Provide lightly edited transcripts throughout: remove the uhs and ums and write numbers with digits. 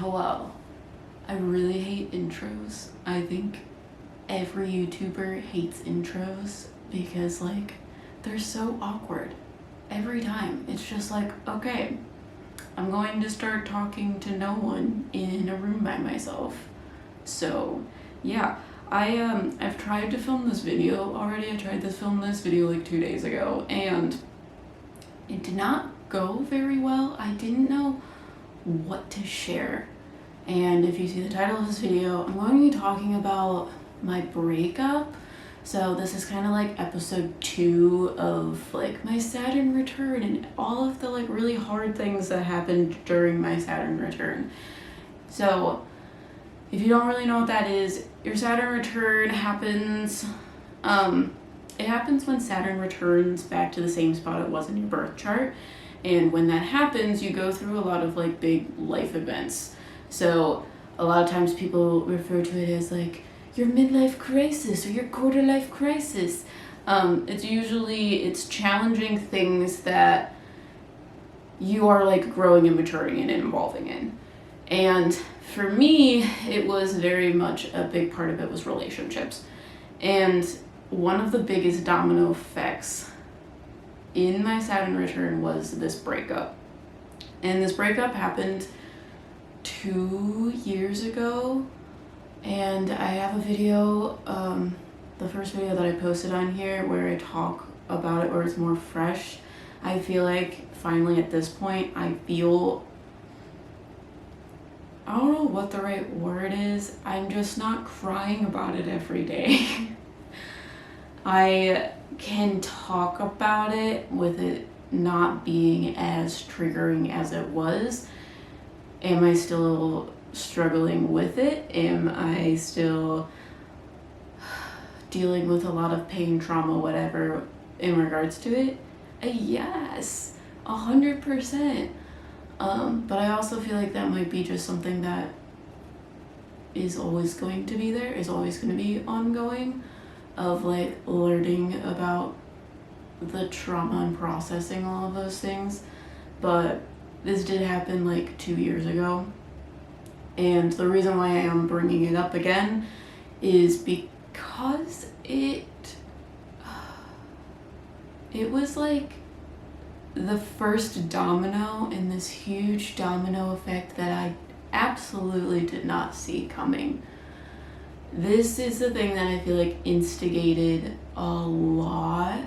Oh wow, I really hate intros. I think every YouTuber hates intros because like they're so awkward every time. It's just like, okay, I'm going to start talking to no one in a room by myself. So yeah, I've tried to film this video already. I tried to film this video like 2 days ago and it did not go very well. I didn't know what to share. And if you see the title of this video, I'm going to be talking about my breakup. So this is kind of like episode 2 of like my Saturn return and all of the like really hard things that happened during my Saturn return. So if you don't really know what that is, your Saturn return happens, it happens when Saturn returns back to the same spot it was in your birth chart. And when that happens, you go through a lot of like big life events. So a lot of times people refer to it as like your midlife crisis or your quarter life crisis. It's challenging things that you are like growing and maturing in and evolving in. And for me, it was very much a big part of it was relationships. And one of the biggest domino effects in my Saturn return was this breakup. And this breakup happened 2 years ago. And I have a video, the first video that I posted on here where I talk about it, where it's more fresh. I feel like finally at this point, I don't know what the right word is. I'm just not crying about it every day. I can talk about it with it not being as triggering as it was. Am I still struggling with it? Am I still dealing with a lot of pain, trauma, whatever in regards to it? Yes, 100%. But I also feel like that might be just something that is always going to be there, is always going to be ongoing, of like learning about the trauma and processing all of those things. But this did happen like 2 years ago. And the reason why I am bringing it up again is because it was like the first domino in this huge domino effect that I absolutely did not see coming. This is the thing that I feel like instigated a lot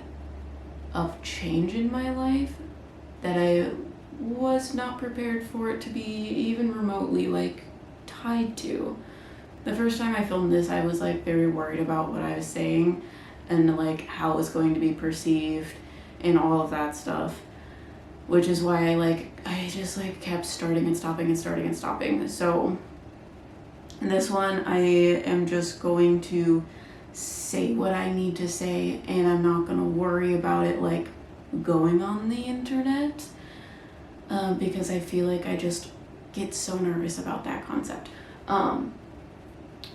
of change in my life that I was not prepared for it to be even remotely like tied to. The first time I filmed this, I was like very worried about what I was saying and like how it was going to be perceived and all of that stuff, which is why I just like kept starting and stopping and starting and stopping. So this one, I am just going to say what I need to say, and I'm not going to worry about it like going on the internet, because I feel like I just get so nervous about that concept.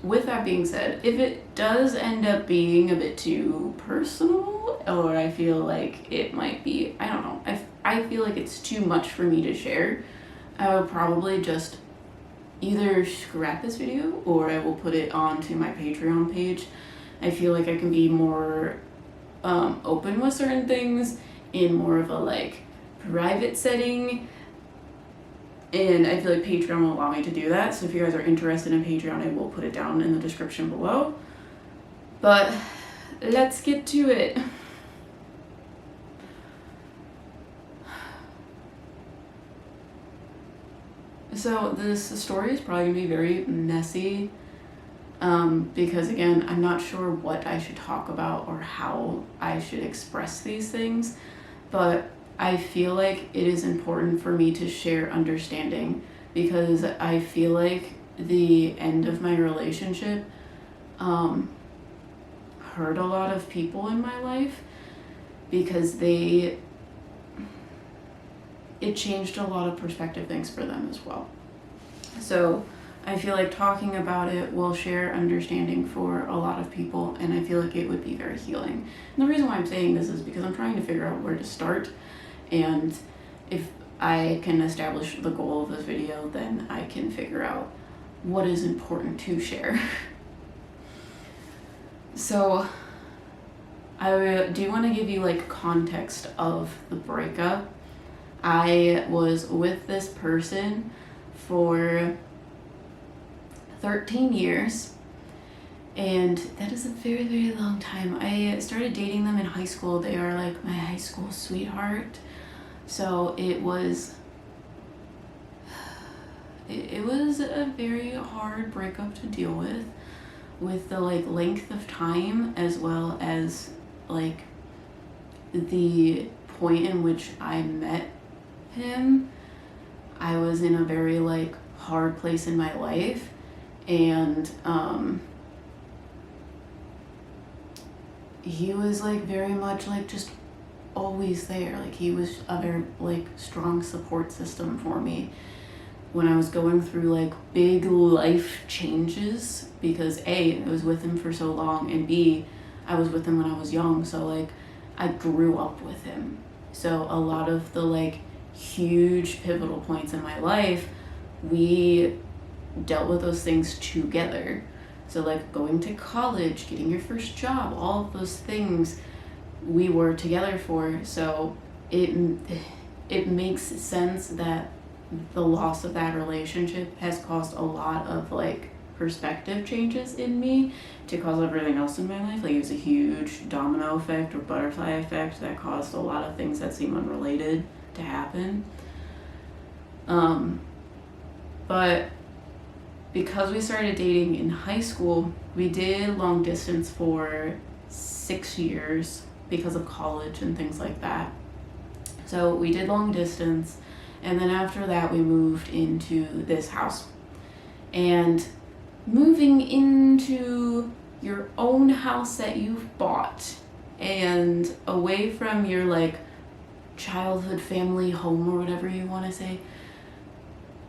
With that being said, if it does end up being a bit too personal, or I feel like it might be, I don't know, I feel like it's too much for me to share, I will probably just either scrap this video or I will put it onto my Patreon page. I feel like I can be more open with certain things in more of a like private setting, and I feel like Patreon will allow me to do that. So if you guys are interested in Patreon, I will put it down in the description below. But let's get to it. So this story is probably going to be very messy, because again, I'm not sure what I should talk about or how I should express these things, but I feel like it is important for me to share understanding, because I feel like the end of my relationship hurt a lot of people in my life, because it changed a lot of perspective things for them as well. So I feel like talking about it will share understanding for a lot of people, and I feel like it would be very healing. And the reason why I'm saying this is because I'm trying to figure out where to start, and if I can establish the goal of this video, then I can figure out what is important to share. So I do want to give you like context of the breakup. I was with this person for 13 years, and that is a very, very long time. I started dating them in high school. They are like my high school sweetheart. So it was a very hard breakup to deal with the like length of time, as well as like the point in which I met him. I was in a very like hard place in my life, and he was like very much like just always there. Like he was a very like strong support system for me when I was going through like big life changes, because A, I was with him for so long, and B, I was with him when I was young, so like I grew up with him. So a lot of the like huge pivotal points in my life, we dealt with those things together. So like going to college, getting your first job, all of those things we were together for. So it makes sense that the loss of that relationship has caused a lot of like perspective changes in me to cause everything else in my life. Like it was a huge domino effect or butterfly effect that caused a lot of things that seem unrelated to happen. But because we started dating in high school, we did long distance for 6 years because of college and things like that. So we did long distance, and then after that we moved into this house. And moving into your own house that you've bought and away from your like childhood family home or whatever you want to say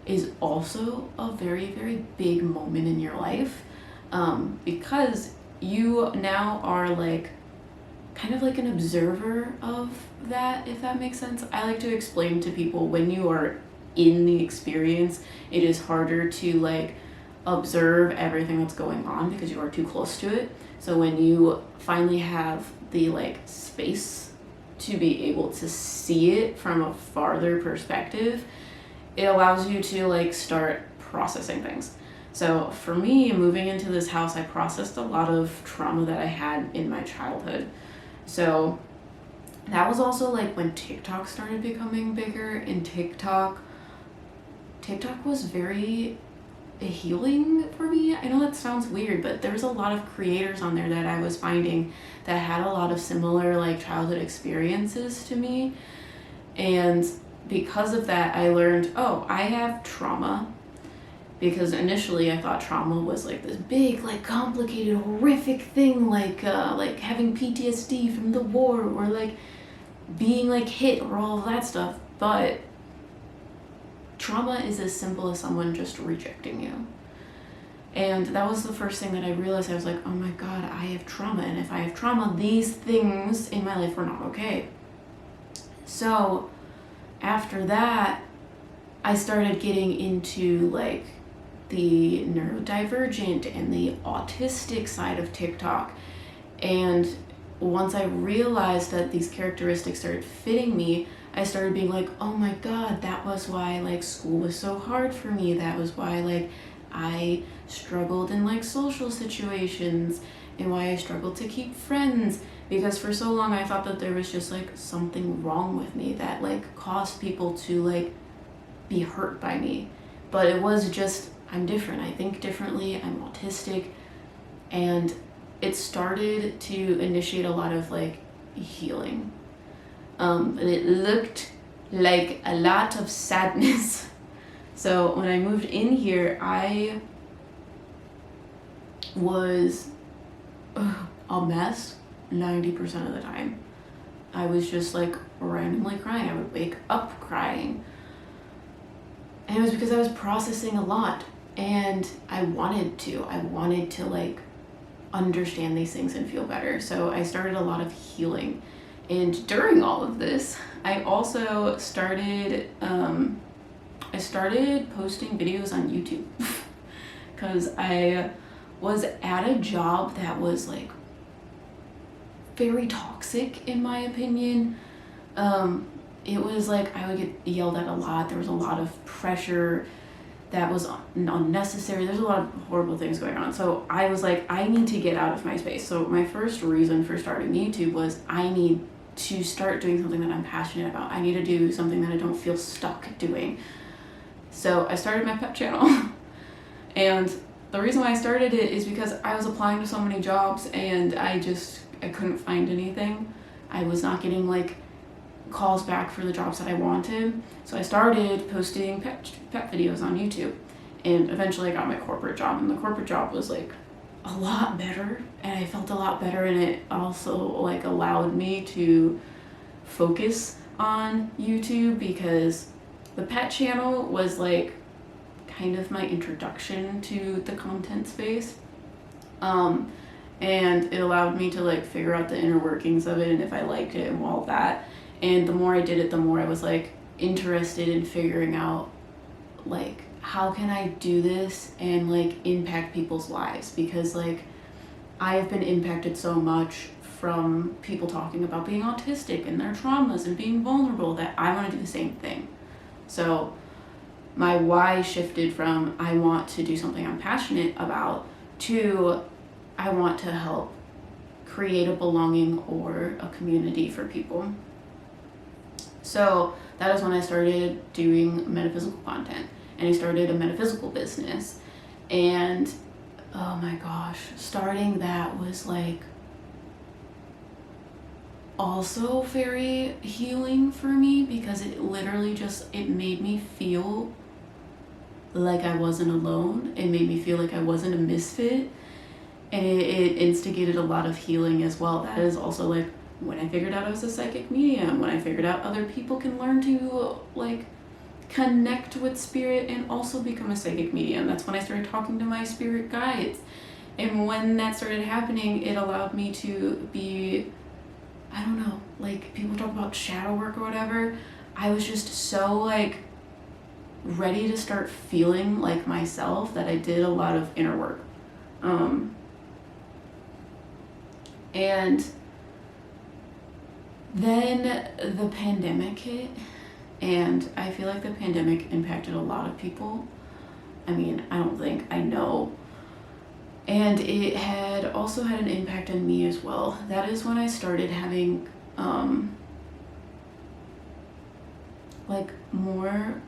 is also a very, very big moment in your life, because you now are like kind of like an observer of that, if that makes sense. I like to explain to people, when you are in the experience, it is harder to like observe everything that's going on because you are too close to it. So when you finally have the like space to be able to see it from a farther perspective, it allows you to like start processing things. So for me, moving into this house, I processed a lot of trauma that I had in my childhood. So that was also like when TikTok started becoming bigger, and TikTok was very healing for me. I know that sounds weird, but there's a lot of creators on there that I was finding that had a lot of similar like childhood experiences to me. And because of that, I learned, oh, I have trauma. Because initially I thought trauma was like this big, like complicated, horrific thing, like having PTSD from the war, or like being like hit, or all of that stuff. But trauma is as simple as someone just rejecting you. And that was the first thing that I realized. I was like, oh my God, I have trauma. And if I have trauma, these things in my life are not okay. So after that, I started getting into like the neurodivergent and the autistic side of TikTok. And once I realized that these characteristics started fitting me, I started being like, oh my God, that was why like school was so hard for me. That was why like I struggled in like social situations, and why I struggled to keep friends. Because for so long I thought that there was just like something wrong with me that like caused people to like be hurt by me. But it was just, I'm different. I think differently. I'm autistic. And it started to initiate a lot of like healing. And it looked like a lot of sadness. So when I moved in here, I was a mess 90% of the time. I was just like randomly crying. I would wake up crying. And it was because I was processing a lot, and I wanted to like understand these things and feel better. So I started a lot of healing. And during all of this, I also started posting videos on YouTube because I was at a job that was like very toxic in my opinion. It was like I would get yelled at a lot. There was a lot of pressure that was unnecessary. There's a lot of horrible things going on. So I was like, I need to get out of my space. So my first reason for starting YouTube was I need to start doing something that I'm passionate about. I need to do something that I don't feel stuck doing. So I started my pet channel. And the reason why I started it is because I was applying to so many jobs and I couldn't find anything. I was not getting like calls back for the jobs that I wanted. So I started posting pet videos on YouTube, and eventually I got my corporate job, and the corporate job was like a lot better, and I felt a lot better, and it also like allowed me to focus on YouTube because the pet channel was like kind of my introduction to the content space. And it allowed me to like figure out the inner workings of it and if I liked it and all that. And the more I did it, the more I was like interested in figuring out like how can I do this and like impact people's lives, because like I have been impacted so much from people talking about being autistic and their traumas and being vulnerable that I want to do the same thing. So my why shifted from I want to do something I'm passionate about to I want to help create a belonging or a community for people. So that is when I started doing metaphysical content, and I started a metaphysical business. And oh my gosh, starting that was like also very healing for me, because it literally it made me feel like I wasn't alone. It made me feel like I wasn't a misfit, and it instigated a lot of healing as well. That is also like when I figured out I was a psychic medium, when I figured out other people can learn to like connect with spirit and also become a psychic medium. That's when I started talking to my spirit guides. And when that started happening, it allowed me to be, I don't know, like people talk about shadow work or whatever. I was just so like ready to start feeling like myself that I did a lot of inner work. And then the pandemic hit, and I feel like the pandemic impacted a lot of people. I mean, I know. And it had also had an impact on me as well. That is when I started having like more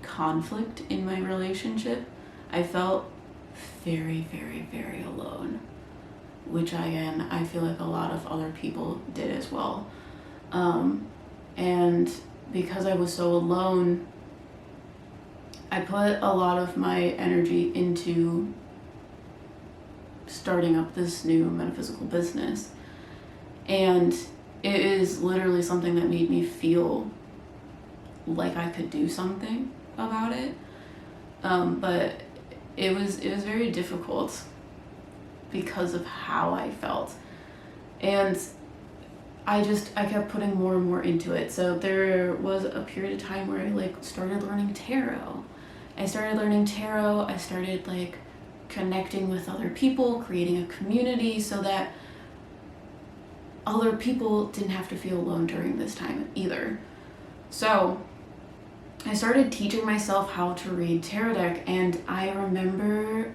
conflict in my relationship. I felt very, very, very alone, which again, I feel like a lot of other people did as well. And because I was so alone, I put a lot of my energy into starting up this new metaphysical business. And it is literally something that made me feel like I could do something about it. But it was very difficult because of how I felt. And I kept putting more and more into it. So there was a period of time where I like started learning tarot. I started like connecting with other people, creating a community so that other people didn't have to feel alone during this time either. So I started teaching myself how to read tarot deck, and I remember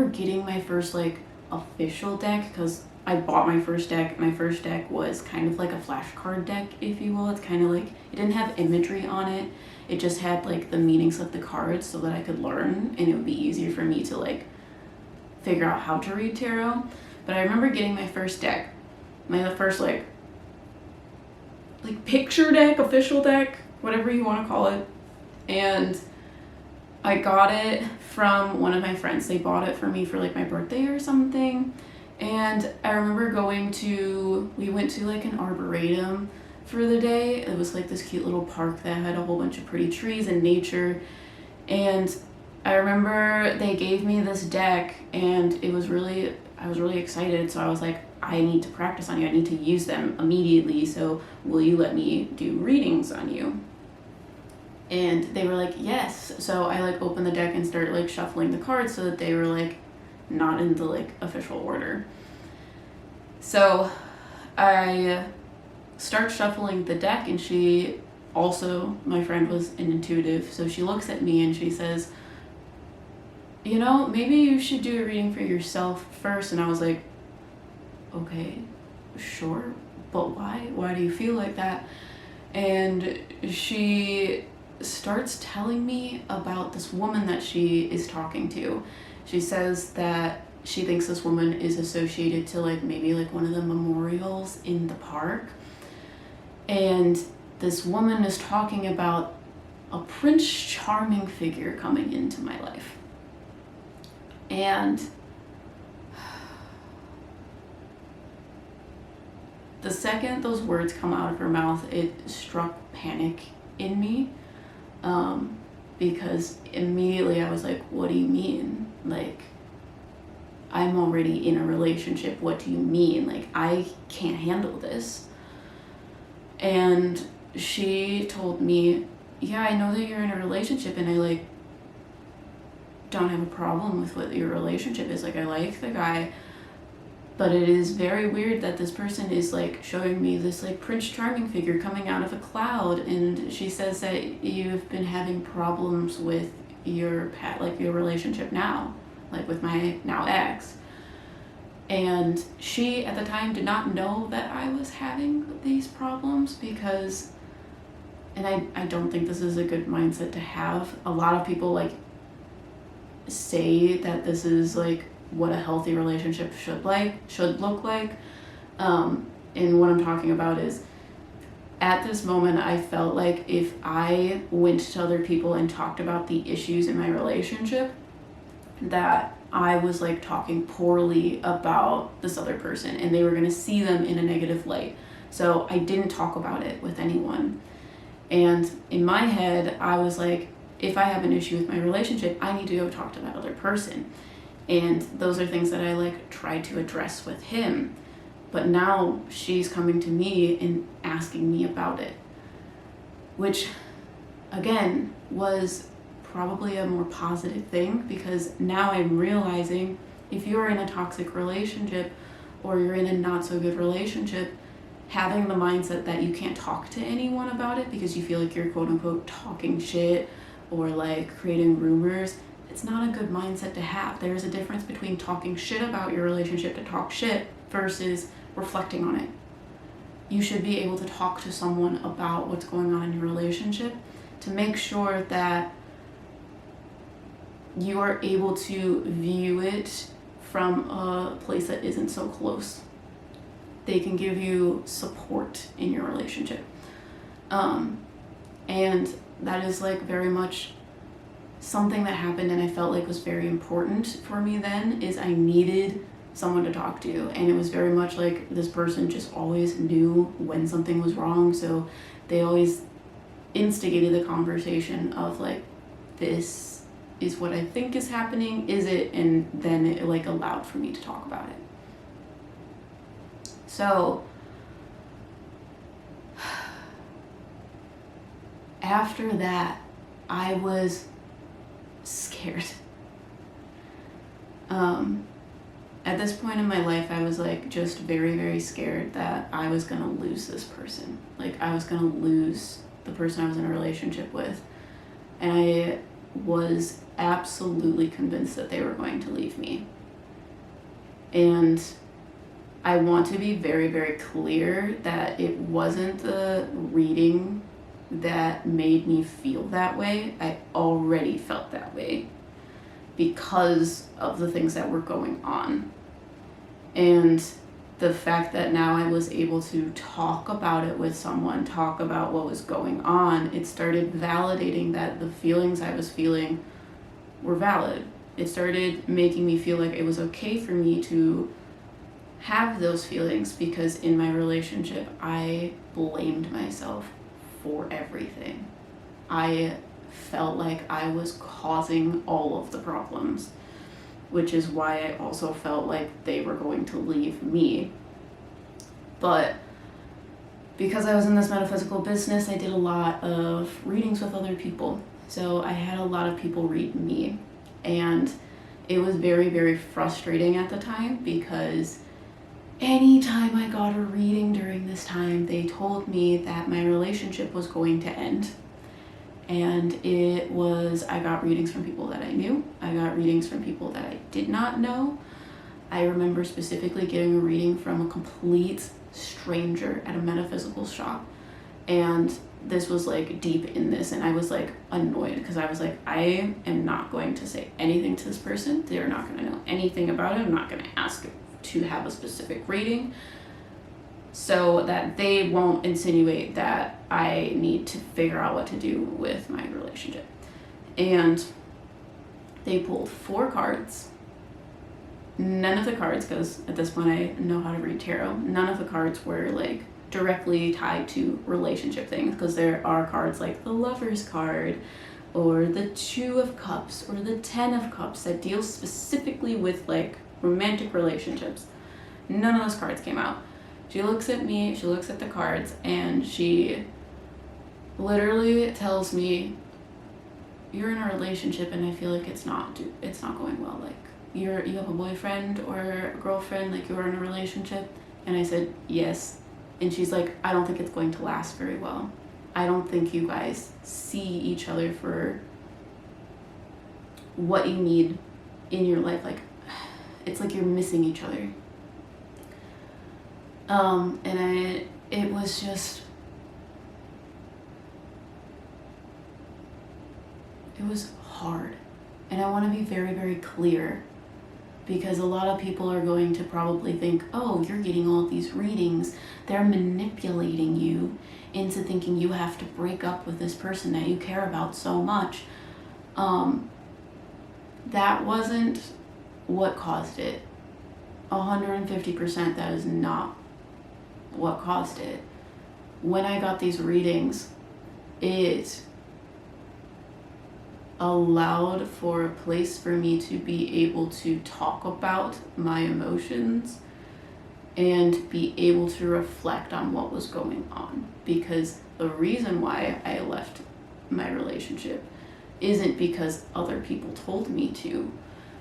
getting my first like official deck, because I bought my first deck. My first deck was kind of like a flashcard deck, if you will. It's kind of like, it didn't have imagery on it. It just had like the meanings of the cards so that I could learn, and it would be easier for me to like figure out how to read tarot. But I remember getting my first deck, my first like picture deck, official deck, whatever you want to call it. And I got it from one of my friends. They bought it for me for like my birthday or something. And I remember we went to like an arboretum for the day. It was like this cute little park that had a whole bunch of pretty trees and nature. And I remember they gave me this deck, and I was really excited. So I was like, I need to practice on you. I need to use them immediately. So will you let me do readings on you? And they were like, yes. So I like opened the deck and started like shuffling the cards so that they were like not in the like official order. So I start shuffling the deck, and she also, my friend was an intuitive, so she looks at me and she says, you know, maybe you should do a reading for yourself first. And I was like, okay, sure, but why? Why do you feel like that? And she starts telling me about this woman that she is talking to. She says that she thinks this woman is associated to like maybe like one of the memorials in the park. And this woman is talking about a Prince Charming figure coming into my life. And the second those words come out of her mouth, it struck panic in me. Because immediately I was like, what do you mean? Like, I'm already in a relationship. What do you mean? Like, I can't handle this. And she told me, yeah, I know that you're in a relationship, and I like don't have a problem with what your relationship is. Like, I like the guy, but it is very weird that this person is like showing me this like Prince Charming figure coming out of a cloud. And she says that you've been having problems with your your relationship now, like with my now ex. And she at the time did not know that I was having these problems, because, and I don't think this is a good mindset to have. A lot of people like say that this is like what a healthy relationship should look like. And what I'm talking about is, at this moment, I felt like if I went to other people and talked about the issues in my relationship, that I was like talking poorly about this other person, and they were going to see them in a negative light. So I didn't talk about it with anyone. And in my head, I was like, if I have an issue with my relationship, I need to go talk to that other person. And those are things that I like tried to address with him. But now she's coming to me and asking me about it, which again was probably a more positive thing, because now I'm realizing if you're in a toxic relationship or you're in a not so good relationship, having the mindset that you can't talk to anyone about it because you feel like you're quote unquote talking shit or like creating rumors, it's not a good mindset to have. There's a difference between talking shit about your relationship to talk shit versus reflecting on it. You should be able to talk to someone about what's going on in your relationship to make sure that you are able to view it from a place that isn't so close. They can give you support in your relationship. And that is like very much something that happened, and I felt like was very important for me then, is I needed someone to talk to. And it was very much like this person just always knew when something was wrong, so they always instigated the conversation of like, this is what I think is happening, is it? And then it like allowed for me to talk about it. So after that, I was scared. At this point in my life, I was like just very, very scared that I was gonna lose this person. Like, I was gonna lose the person I was in a relationship with. And I was absolutely convinced that they were going to leave me. And I want to be very, very clear that it wasn't the reading that made me feel that way. I already felt that way because of the things that were going on. And the fact that now I was able to talk about it with someone, talk about what was going on, it started validating that the feelings I was feeling were valid. It started making me feel like it was okay for me to have those feelings, because in my relationship, I blamed myself for everything. I felt like I was causing all of the problems, which is why I also felt like they were going to leave me. But because I was in this metaphysical business, I did a lot of readings with other people. So I had a lot of people read me, and it was very, very frustrating at the time because anytime I got a reading during this time, they told me that my relationship was going to end. And I got readings from people that I knew. I got readings from people that I did not know. I remember specifically getting a reading from a complete stranger at a metaphysical shop. And this was like deep in this, and I was like annoyed because I was like, I am not going to say anything to this person. They're not going to know anything about it. I'm not going to ask to have a specific reading so that they won't insinuate that I need to figure out what to do with my relationship. And they pulled 4 cards. None of the cards, because at this point I know how to read tarot, none of the cards were like directly tied to relationship things, because there are cards like the Lover's card or the 2 of Cups or the 10 of Cups that deal specifically with like romantic relationships. None of those cards came out. She looks at me, she looks at the cards, and she literally tells me, you're in a relationship and I feel like it's not going well. Like you have a boyfriend or a girlfriend, like you're in a relationship. And I said, yes. And she's like, I don't think it's going to last very well. I don't think you guys see each other for what you need in your life. Like, it's like you're missing each other. It was just, it was hard. And I want to be very, very clear, because a lot of people are going to probably think, oh, you're getting all these readings. They're manipulating you into thinking you have to break up with this person that you care about so much. That wasn't what caused it. 150%, that is not what caused it. When I got these readings, it allowed for a place for me to be able to talk about my emotions and be able to reflect on what was going on. Because the reason why I left my relationship isn't because other people told me to.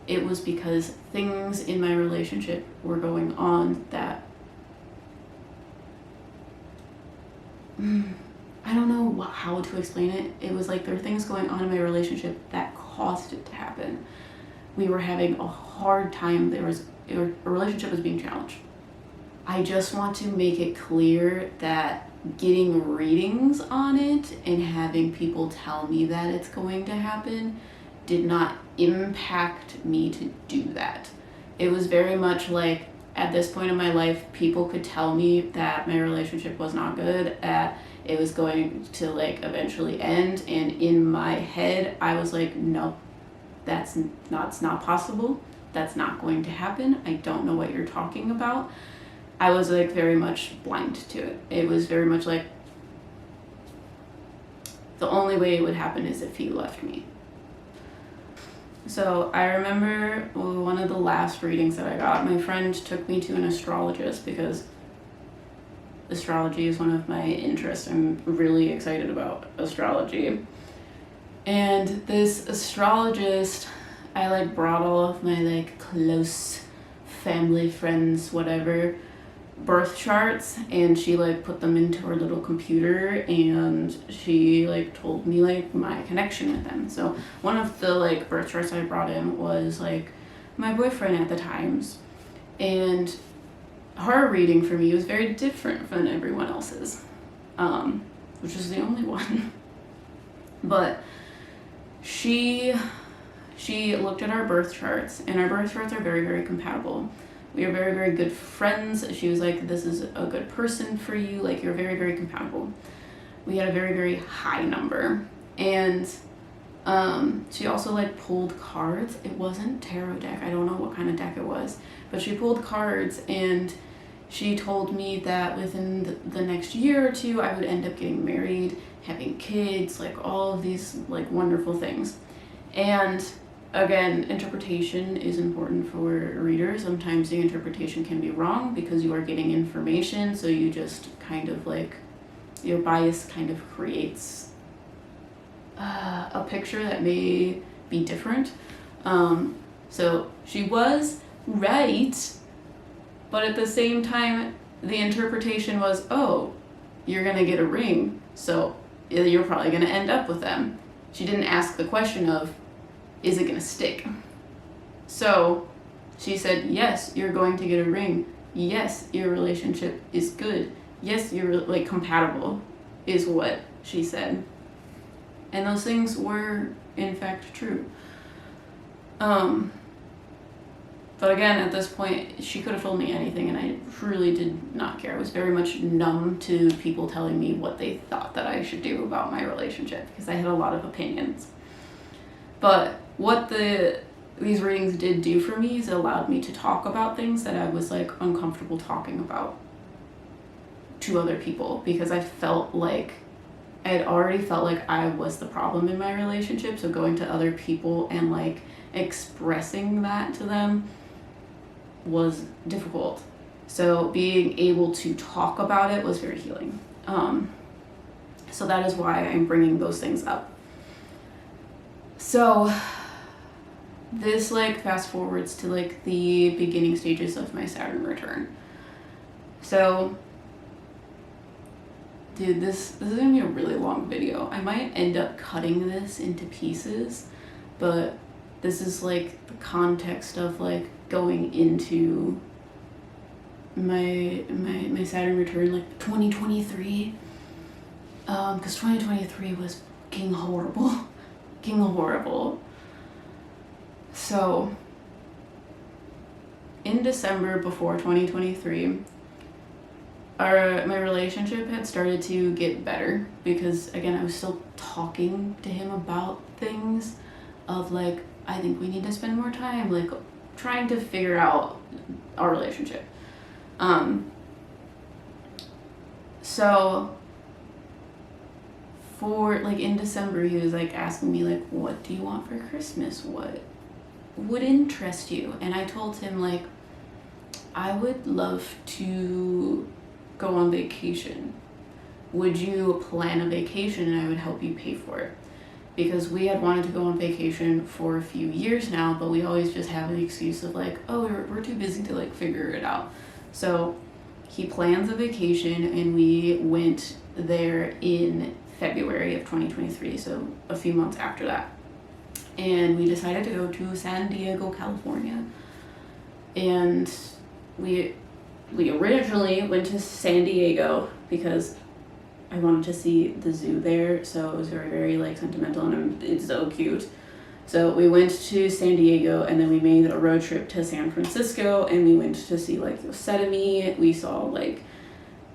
It was because things in my relationship were going on that I don't know how to explain it. It was like there were things going on in my relationship that caused it to happen. We were having a hard time. A relationship was being challenged. I just want to make it clear that getting readings on it and having people tell me that it's going to happen did not impact me to do that. It was very much like, at this point in my life, people could tell me that my relationship was not good, that it was going to like eventually end, and in my head I was like, no, it's not possible. That's not going to happen. I don't know what you're talking about. I was like very much blind to it. It was very much like the only way it would happen is if he left me. So I remember one of the last readings that I got, my friend took me to an astrologist because astrology is one of my interests. I'm really excited about astrology. And this astrologist, I like brought all of my like close family, friends, whatever, birth charts, and she like put them into her little computer, and she like told me like my connection with them. So one of the like birth charts I brought in was like my boyfriend at the times, and her reading for me was very different from everyone else's, which is the only one. But she looked at our birth charts, and our birth charts are very, very compatible. We are very, very good friends. She was like, this is a good person for you. Like, you're very, very compatible. We had a very, very high number. And she also like pulled cards. It wasn't tarot deck. I don't know what kind of deck it was. But she pulled cards, and she told me that within the next year or two, I would end up getting married, having kids, like all of these like wonderful things. And again, interpretation is important for readers. Sometimes the interpretation can be wrong because you are getting information, so you just kind of like, your bias kind of creates a picture that may be different. So she was right, but at the same time, the interpretation was, oh, you're gonna get a ring, so you're probably gonna end up with them. She didn't ask the question of, is it gonna stick? So she said, yes, you're going to get a ring. Yes, your relationship is good. Yes, you're like compatible, is what she said. And those things were in fact true. But again, at this point, she could have told me anything, and I truly did not care. I was very much numb to people telling me what they thought that I should do about my relationship, because I had a lot of opinions. But what these readings did do for me is it allowed me to talk about things that I was like uncomfortable talking about to other people, because I had already felt like I was the problem in my relationship. So going to other people and like expressing that to them was difficult. So being able to talk about it was very healing. So that is why I'm bringing those things up. So this like fast forwards to like the beginning stages of my Saturn return. So dude, this is gonna be a really long video. I might end up cutting this into pieces, but this is like the context of like going into my Saturn return, like 2023, because 2023 was fucking horrible. So in December before 2023, my relationship had started to get better, because again, I was still talking to him about things of like, I think we need to spend more time like trying to figure out our relationship. So for like in December, he was like asking me like, what do you want for Christmas? What would interest you? And I told him like, I would love to go on vacation. Would you plan a vacation and I would help you pay for it? Because we had wanted to go on vacation for a few years now, but we always just have an excuse of like, oh, we're too busy to like figure it out. So he plans a vacation and we went there in February of 2023, so a few months after that. And we decided to go to San Diego, California. And we originally went to San Diego because I wanted to see the zoo there, so it was very, very like sentimental, and it's so cute. So we went to San Diego, and then we made a road trip to San Francisco, and we went to see like Yosemite. We saw like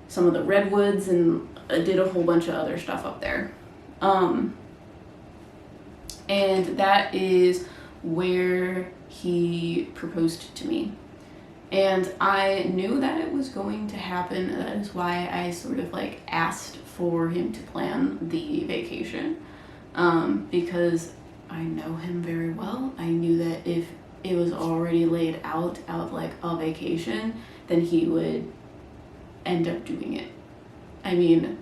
some of the redwoods, and did a whole bunch of other stuff up there. And that is where he proposed to me. And I knew that it was going to happen. That is why I sort of like asked for him to plan the vacation, because I know him very well. I knew that if it was already laid out like a vacation, then he would end up doing it. I mean,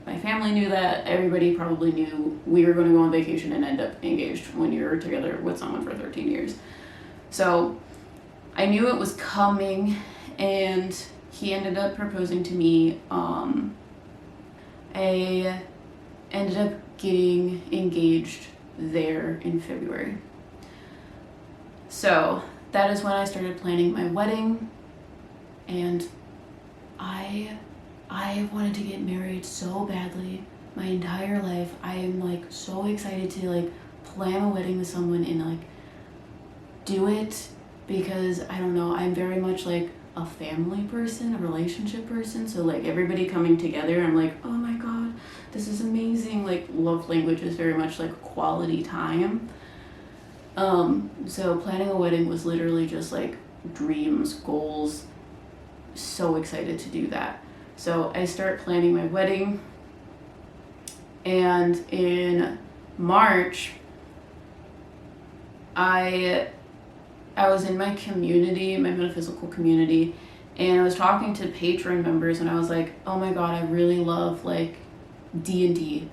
my family knew that. Everybody probably knew we were going to go on vacation and end up engaged when you're together with someone for 13 years. So I knew it was coming, and he ended up proposing to me. I ended up getting engaged there in February. So that is when I started planning my wedding, and I wanted to get married so badly my entire life. I am like so excited to like plan a wedding with someone and like do it, because I don't know, I'm very much like a family person, a relationship person. So like everybody coming together, I'm like, oh my god, this is amazing. Like love language is very much like quality time. So planning a wedding was literally just like dreams, goals. So excited to do that. So I start planning my wedding, and in March, I was in my community, my metaphysical community, and I was talking to patron members, and I was like, oh my god, I really love like D&D.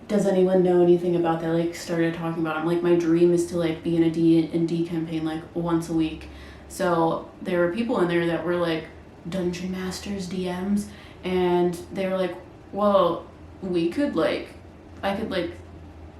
Does anyone know anything about that? Like, started talking about it. I'm like, my dream is to like be in a D&D campaign like once a week. So there were people in there that were like dungeon masters, DMs, and they were like, well, we could like, I could like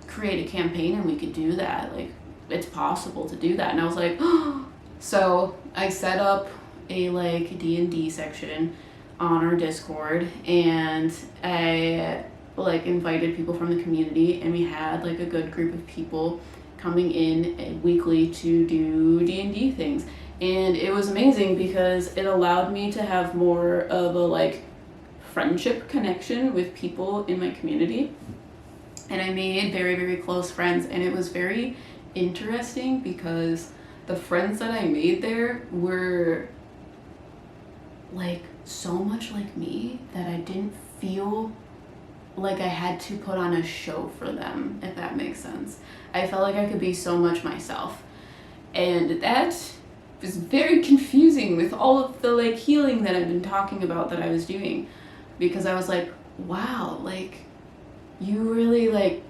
create a campaign and we could do that. Like, it's possible to do that. And I was like, oh. So I set up a like D&D section on our Discord, and I like invited people from the community, and we had like a good group of people coming in weekly to do D&D things. And it was amazing because it allowed me to have more of a like friendship connection with people in my community. And I made very, very close friends, and it was very interesting because the friends that I made there were like so much like me that I didn't feel like I had to put on a show for them, if that makes sense. I felt like I could be so much myself. And that was very confusing with all of the like healing that I've been talking about that I was doing, because I was like, wow, like you really like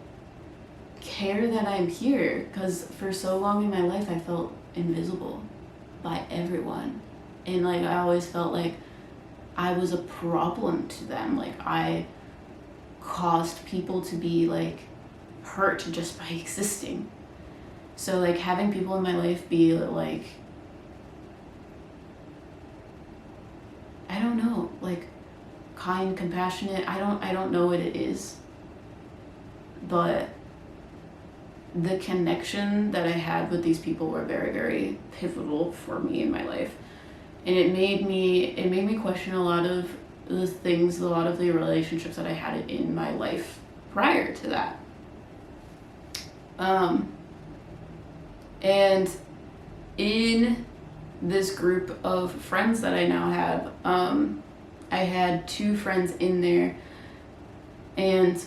care that I'm here, because for so long in my life I felt invisible by everyone, and like I always felt like I was a problem to them, like I caused people to be like hurt just by existing. So like having people in my life be like, I don't know, like kind, compassionate, I don't know what it is, but the connection that I had with these people were very, very pivotal for me in my life. And it made me question a lot of the things, a lot of the relationships that I had in my life prior to that. And in this group of friends that I now have, I had 2 friends in there, and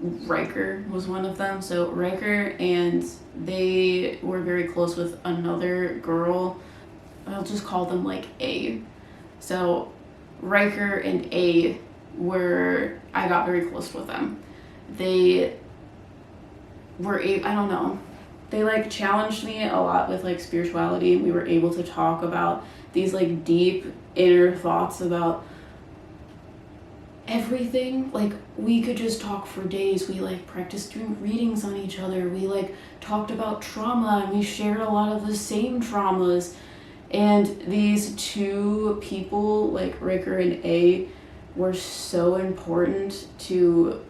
Riker was one of them. So Riker and they were very close with another girl. I'll just call them like A. So Riker and A I got very close with them. They were, I don't know, they like challenged me a lot with like spirituality, and we were able to talk about these like deep inner thoughts about everything. Like we could just talk for days. We like practiced doing readings on each other. We like talked about trauma, and we shared a lot of the same traumas. And these 2 people, like Riker and A, were so important to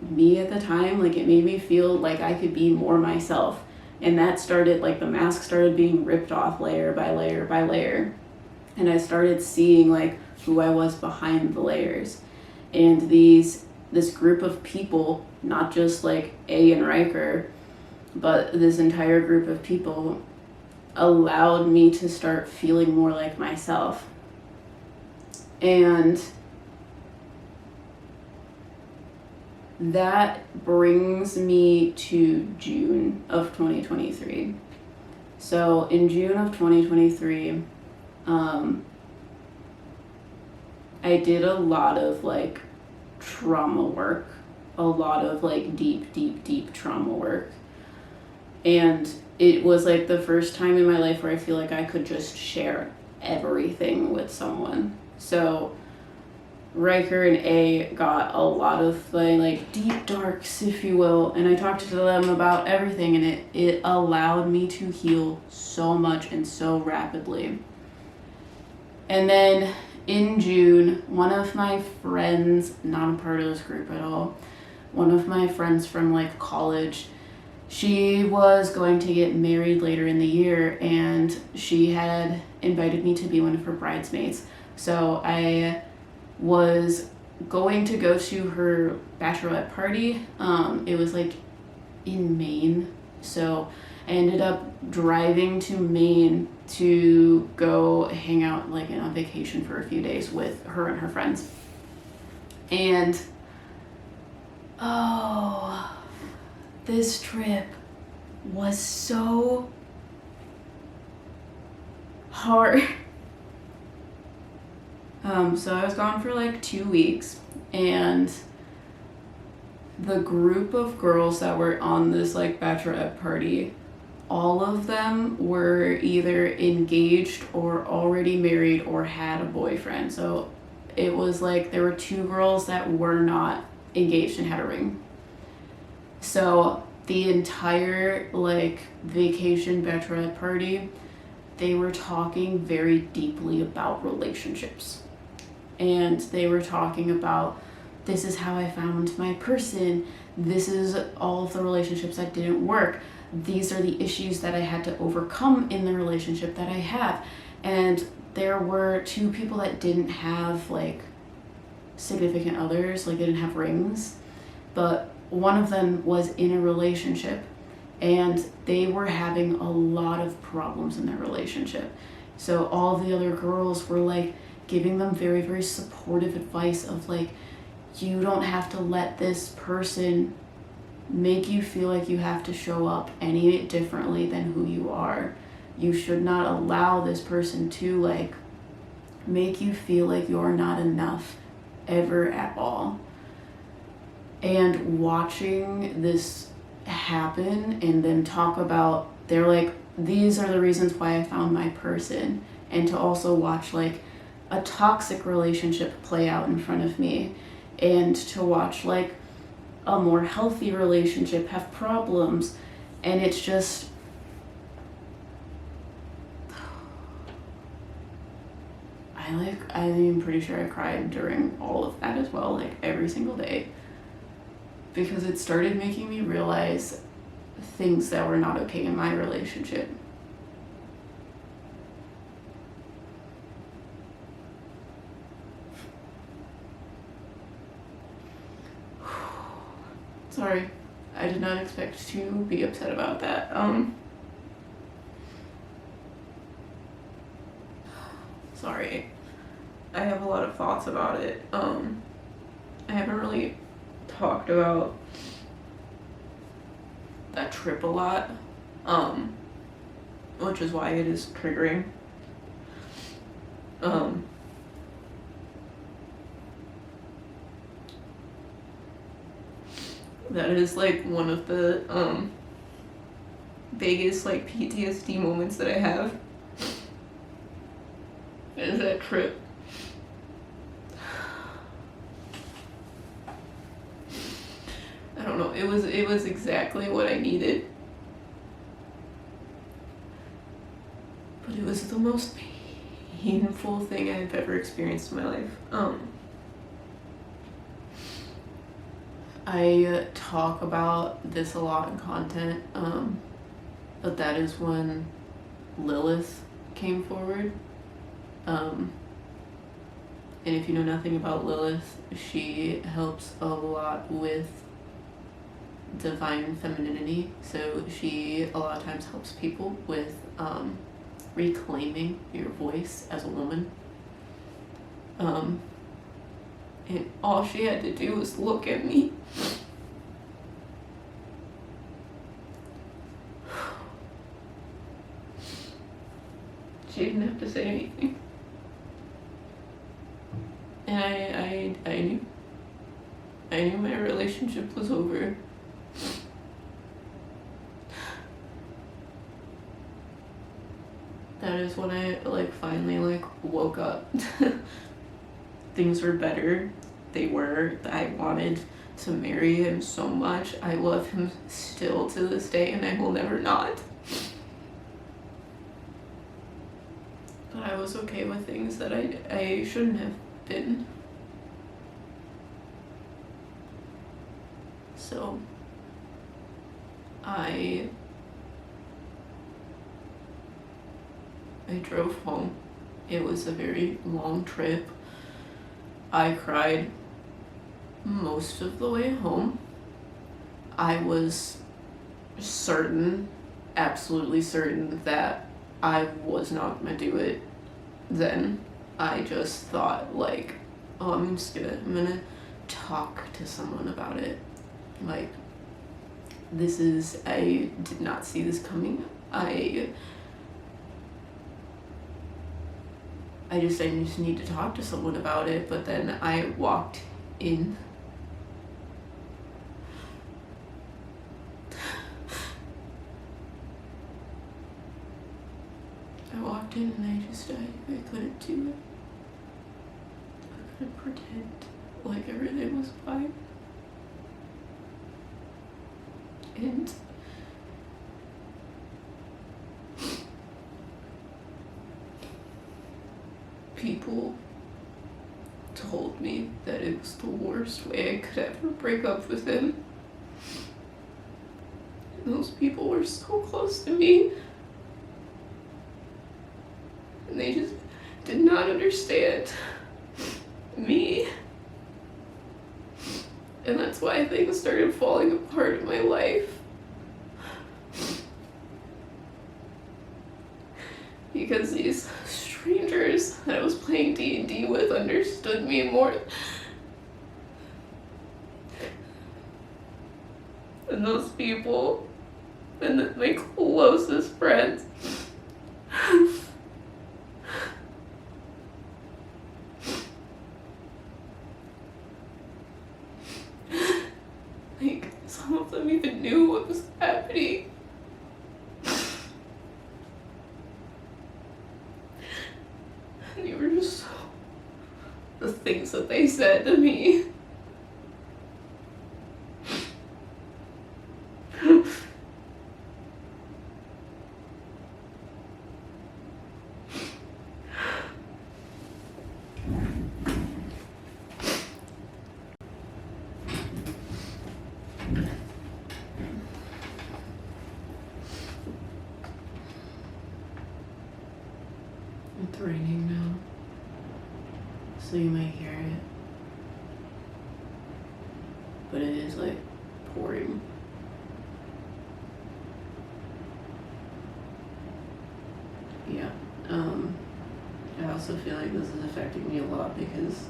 me at the time. Like it made me feel like I could be more myself. And that started, like the mask started being ripped off layer by layer by layer. And I started seeing like who I was behind the layers. And this group of people, not just like A and Riker, but this entire group of people allowed me to start feeling more like myself. And that brings me to June of 2023. So in June of 2023, I did a lot of like trauma work, a lot of like deep trauma work. And it was like the first time in my life where I feel like I could just share everything with someone. So Riker and A got a lot of the like deep darks, if you will, and I talked to them about everything, and it allowed me to heal so much and so rapidly. And then in June, one of my friends, not a part of this group at all, one of my friends from like college, she was going to get married later in the year, and she had invited me to be one of her bridesmaids. So I was going to go to her bachelorette party. It was like in Maine. So I ended up driving to Maine to go hang out like on vacation for a few days with her and her friends. And this trip was so hard. So I was gone for like 2 weeks, and the group of girls that were on this like bachelorette party, all of them were either engaged or already married or had a boyfriend. So it was like there were 2 girls that were not engaged and had a ring. So the entire like vacation bachelorette party, they were talking very deeply about relationships. And they were talking about, this is how I found my person. This is all of the relationships that didn't work. These are the issues that I had to overcome in the relationship that I have. And there were 2 people that didn't have like significant others, like they didn't have rings, but one of them was in a relationship and they were having a lot of problems in their relationship. So all the other girls were like giving them very, very supportive advice of like, you don't have to let this person make you feel like you have to show up any differently than who you are. You should not allow this person to like make you feel like you're not enough ever at all. And watching this happen and then talk about, they're like, these are the reasons why I found my person. And to also watch like a toxic relationship play out in front of me, and to watch like a more healthy relationship have problems. And it's just, I'm pretty sure I cried during all of that as well, like every single day, because it started making me realize things that were not okay in my relationship. Sorry, I did not expect to be upset about that. Sorry, I have a lot of thoughts about it. I haven't really talked about that trip a lot, which is why it is triggering. That is like one of the biggest like PTSD moments that I have, is that trip. I don't know, it was exactly what I needed, but it was the most painful thing I've ever experienced in my life. I talk about this a lot in content, but that is when Lilith came forward. And if you know nothing about Lilith, she helps a lot with divine femininity. So she a lot of times helps people with reclaiming your voice as a woman. And all she had to do was look at me. She didn't have to say anything. And I knew my relationship was over. That is when I like finally like woke up. Things were better. They were. I wanted to marry him so much. I love him still to this day, and I will never not. But I was okay with things that I shouldn't have been. So I drove home. It was a very long trip. I cried most of the way home. I was certain, absolutely certain, that I was not gonna do it then. I just thought like, oh, I'm gonna talk to someone about it. Like, I did not see this coming. I just need to talk to someone about it, but then I walked in. And I couldn't do it. I couldn't pretend like everything was fine. And people told me that it was the worst way I could ever break up with him. And those people were so close to me. And they just did not understand me. And that's why things started falling apart in my life. Because these strangers that I was playing D&D with understood me more than those people and my closest friends. Like, some of them even knew what was happening. And they were just so... the things that they said to me. It's raining now, so you might hear it, but it is like pouring. Yeah, I also feel like this is affecting me a lot because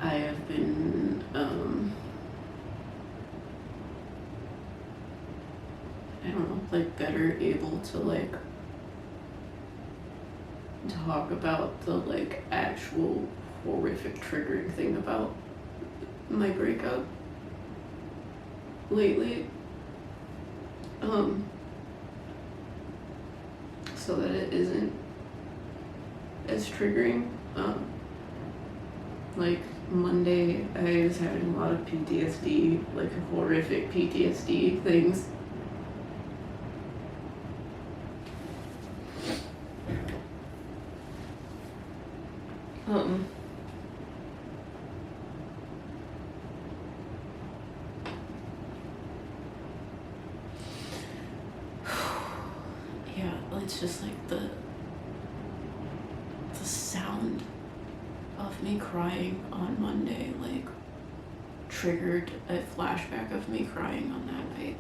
I have been, I don't know, like better able to like talk about the like actual horrific triggering thing about my breakup lately, so that it isn't as triggering. Like Monday I was having a lot of PTSD, like horrific PTSD things. Yeah, it's just like the sound of me crying on Monday, like, triggered a flashback of me crying on that night.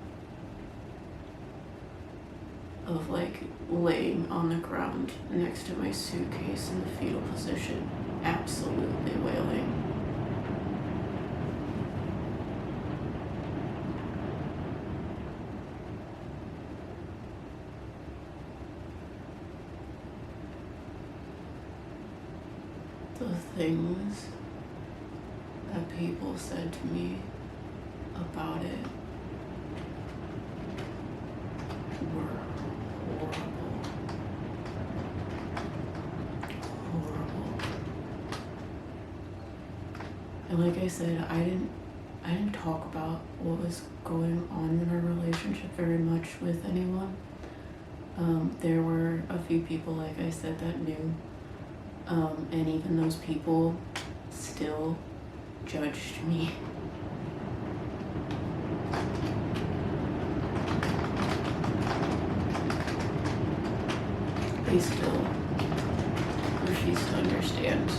Of like laying on the ground next to my suitcase in the fetal position, absolutely wailing. The things that people said to me about it were horrible. And like I said, I didn't talk about what was going on in our relationship very much with anyone. There were a few people, like I said, that knew. And even those people still judged me. They still refuse to understand.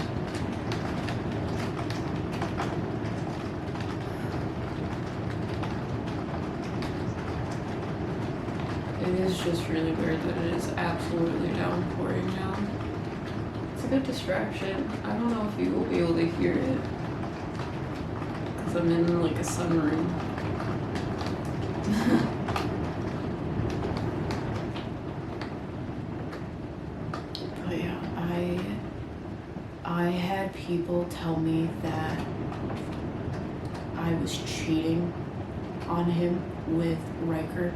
It is just really weird that it is absolutely downpouring now. It's a good distraction. I don't know if you will be able to hear it because I'm in like a sunroom. But yeah, I had people tell me that I was cheating on him with Riker.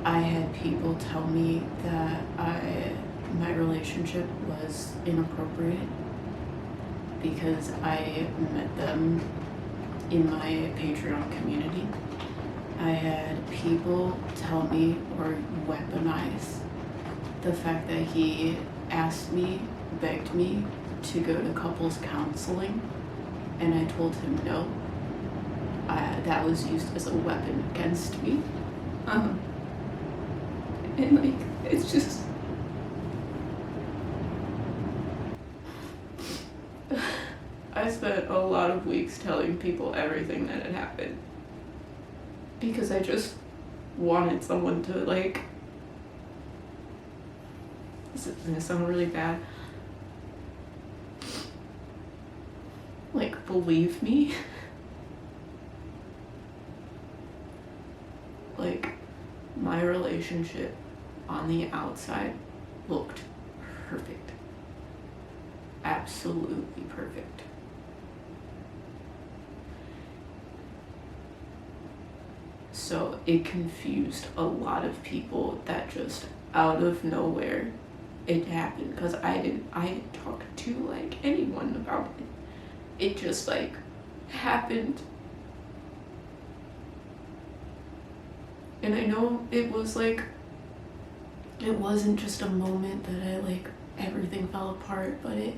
I had people tell me that my relationship was inappropriate because I met them in my Patreon community. I had people tell me or weaponize the fact that he asked me, begged me to go to couples counseling, and I told him no. That was used as a weapon against me. And like, it's just... I spent a lot of weeks telling people everything that had happened because I just wanted someone to, like, this is gonna sound really bad, like, believe me. Like, my relationship on the outside looked perfect. Absolutely perfect. So it confused a lot of people that just out of nowhere it happened, because I didn't talk to like anyone about it. It just like happened. And I know it was like, it wasn't just a moment that I like, everything fell apart, but it,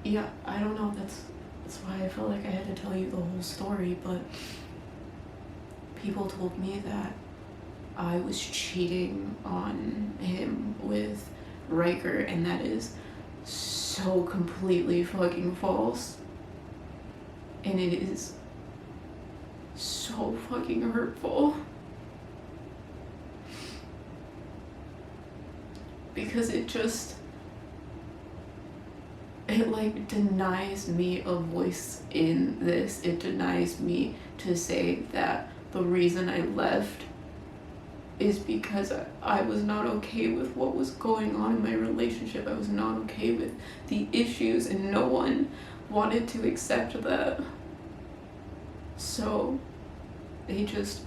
yeah, I don't know, that's why I felt like I had to tell you the whole story, but people told me that I was cheating on him with Riker, and that is so completely fucking false. And it is so fucking hurtful. Because it like denies me a voice in this. It denies me to say that the reason I left is because I was not okay with what was going on in my relationship. I was not okay with the issues, and no one wanted to accept that. So they just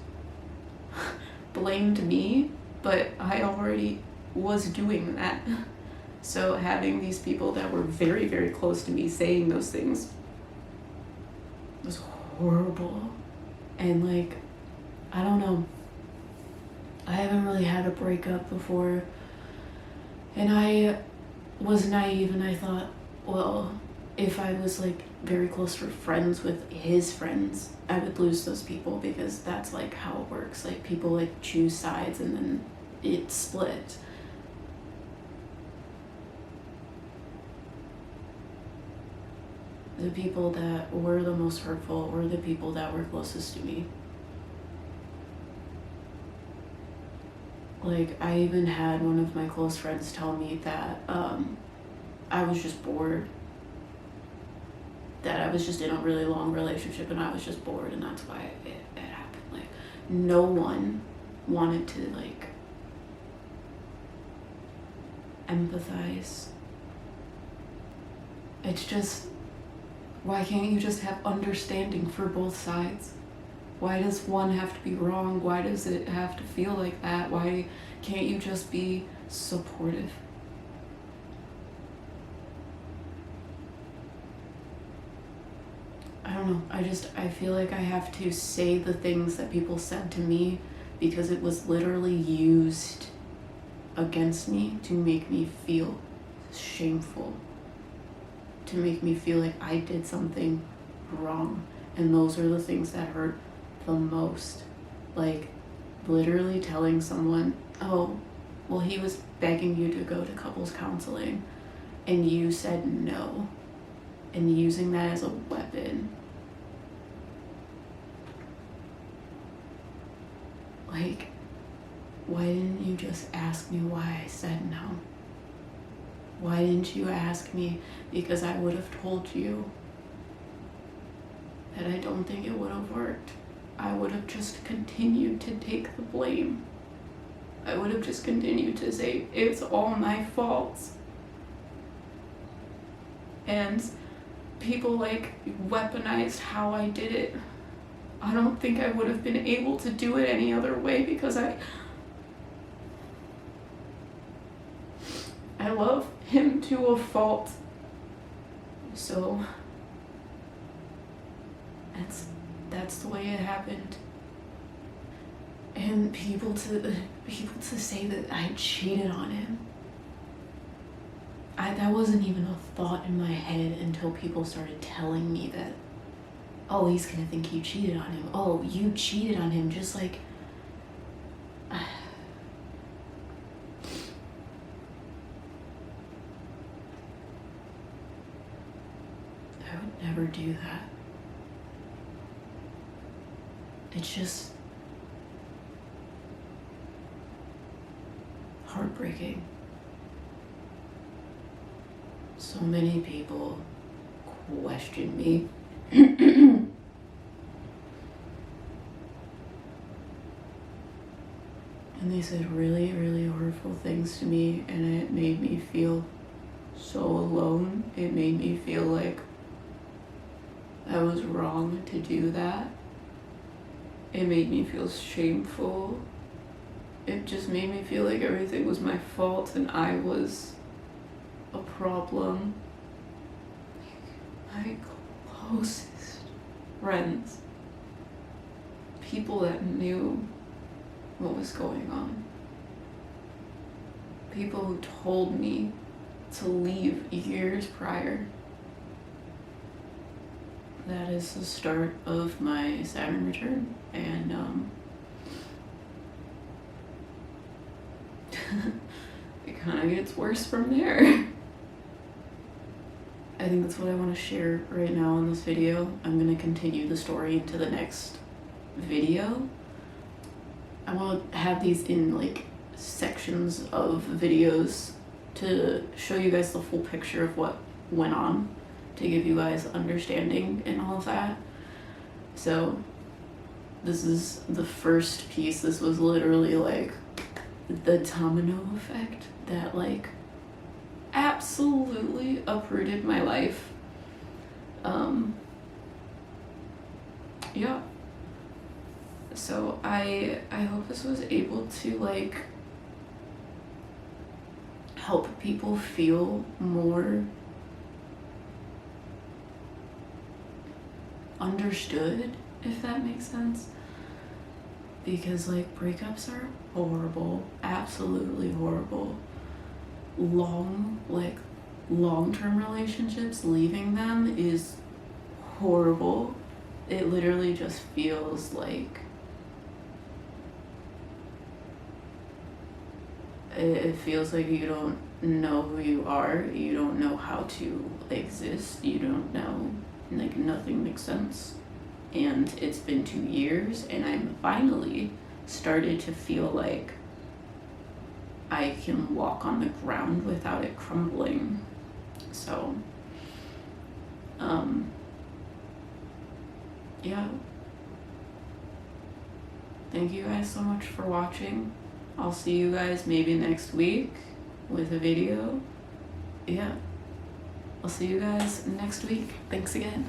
blamed me, but I already was doing that. So having these people that were very, very close to me saying those things was horrible. And like, I don't know, I haven't really had a breakup before, and I was naive and I thought, well, if I was like very close to friends with his friends, I would lose those people, because that's like how it works. Like, people like choose sides and then it split. The people that were the most hurtful were the people that were closest to me. Like, I even had one of my close friends tell me that I was just bored. That I was just in a really long relationship and I was just bored, and that's why it happened. Like, no one wanted to like empathize. It's just, why can't you just have understanding for both sides? Why does one have to be wrong? Why does it have to feel like that? Why can't you just be supportive? I don't know. I feel like I have to say the things that people said to me because it was literally used against me to make me feel shameful, to make me feel like I did something wrong. And those are the things that hurt the most. Like, literally telling someone, oh, well, he was begging you to go to couples counseling and you said no, and using that as a weapon. Like, why didn't you just ask me why I said no? Why didn't you ask me? Because I would have told you. that I don't think it would have worked. I would have just continued to take the blame. I would have just continued to say, it's all my fault. And people like weaponized how I did it. I don't think I would have been able to do it any other way because I love him to a fault. So that's the way it happened. And people to say that I cheated on him. That wasn't even a thought in my head until people started telling me that, oh, he's gonna think you cheated on him. Oh, you cheated on him, just like, I would never do that. It's just heartbreaking. So many people question me. And they said really, really hurtful things to me, and it made me feel so alone. It made me feel like I was wrong to do that. It made me feel shameful. It just made me feel like everything was my fault and I was a problem. My closest friends, people that knew what was going on, people who told me to leave years prior. That is the start of my Saturn return, and it kind of gets worse from there. I think that's what I want to share right now in this video. I'm going to continue the story into the next video. I want to have these in like sections of videos to show you guys the full picture of what went on, to give you guys understanding and all of that. So this is the first piece. This was literally like the domino effect that like absolutely uprooted my life. Yeah. So I hope this was able to like help people feel more understood, if that makes sense. Because like breakups are horrible, absolutely horrible. Long-term relationships, leaving them is horrible. It literally just feels like it feels like you don't know who you are, you don't know how to exist, you don't know, like nothing makes sense. And it's been 2 years and I'm finally started to feel like I can walk on the ground without it crumbling. So, yeah. Thank you guys so much for watching. I'll see you guys maybe next week with a video. Yeah. I'll see you guys next week. Thanks again.